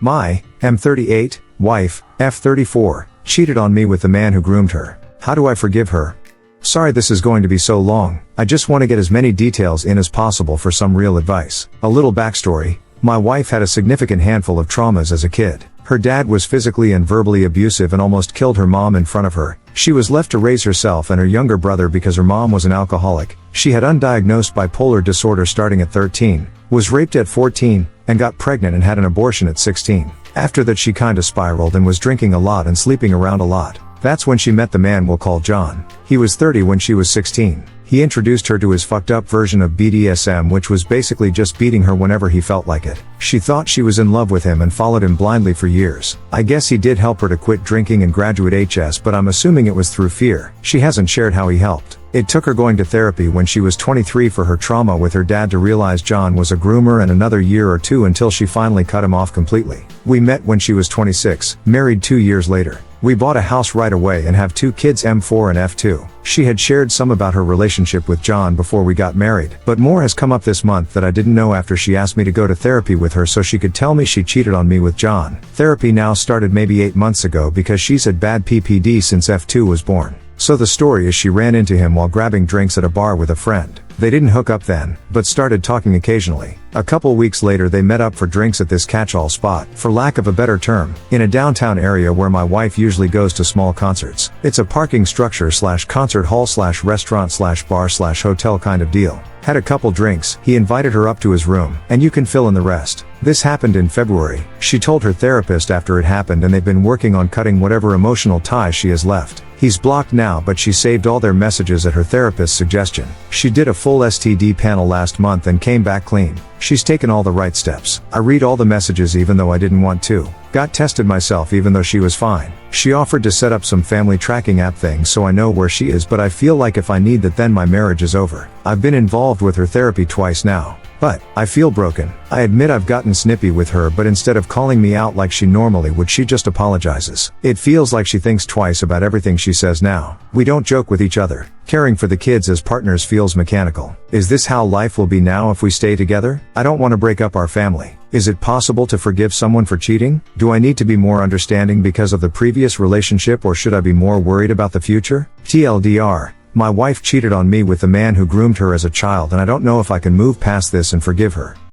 My M38 wife, F34, cheated on me with the man who groomed her. How do I forgive her? Sorry this is going to be so long, I just want to get as many details in as possible for some real advice. A little backstory. My wife had a significant handful of traumas as a kid. Her dad was physically and verbally abusive and almost killed her mom in front of her. She was left to raise herself and her younger brother because her mom was an alcoholic. She had undiagnosed bipolar disorder starting at 13, was raped at 14, and got pregnant and had an abortion at 16. After that she kinda spiraled and was drinking a lot and sleeping around a lot. That's when she met the man we'll call John. He was 30 when she was 16. He introduced her to his fucked up version of BDSM, which was basically just beating her whenever he felt like it. She thought she was in love with him and followed him blindly for years. I guess he did help her to quit drinking and graduate HS, but I'm assuming it was through fear. She hasn't shared how he helped. It took her going to therapy when she was 23 for her trauma with her dad to realize John was a groomer, and another year or two until she finally cut him off completely. We met when she was 26, married 2 years later. We bought a house right away and have 2 kids, M4 and F2. She had shared some about her relationship with John before we got married, but more has come up this month that I didn't know after she asked me to go to therapy with her so she could tell me she cheated on me with John. Therapy now started maybe 8 months ago because she's had bad PPD since F2 was born. So the story is she ran into him while grabbing drinks at a bar with a friend. They didn't hook up then, but started talking occasionally. A couple weeks later they met up for drinks at this catch-all spot, for lack of a better term, in a downtown area where my wife usually goes to small concerts. It's a parking structure / concert hall / restaurant / bar / hotel kind of deal. Had a couple drinks, he invited her up to his room, and you can fill in the rest. This happened in February. She told her therapist after it happened, and they've been working on cutting whatever emotional ties she has left. He's blocked now, but she saved all their messages at her therapist's suggestion. She did a full STD panel last month and came back clean. She's taken all the right steps. I read all the messages even though I didn't want to. Got tested myself even though she was fine. She offered to set up some family tracking app things so I know where she is, but I feel like if I need that then my marriage is over. I've been involved with her therapy twice now. But, I feel broken. I admit I've gotten snippy with her, but instead of calling me out like she normally would, she just apologizes. It feels like she thinks twice about everything she says now. We don't joke with each other. Caring for the kids as partners feels mechanical. Is this how life will be now if we stay together? I don't want to break up our family. Is it possible to forgive someone for cheating? Do I need to be more understanding because of the previous relationship, or should I be more worried about the future? TLDR. My wife cheated on me with the man who groomed her as a child, and I don't know if I can move past this and forgive her.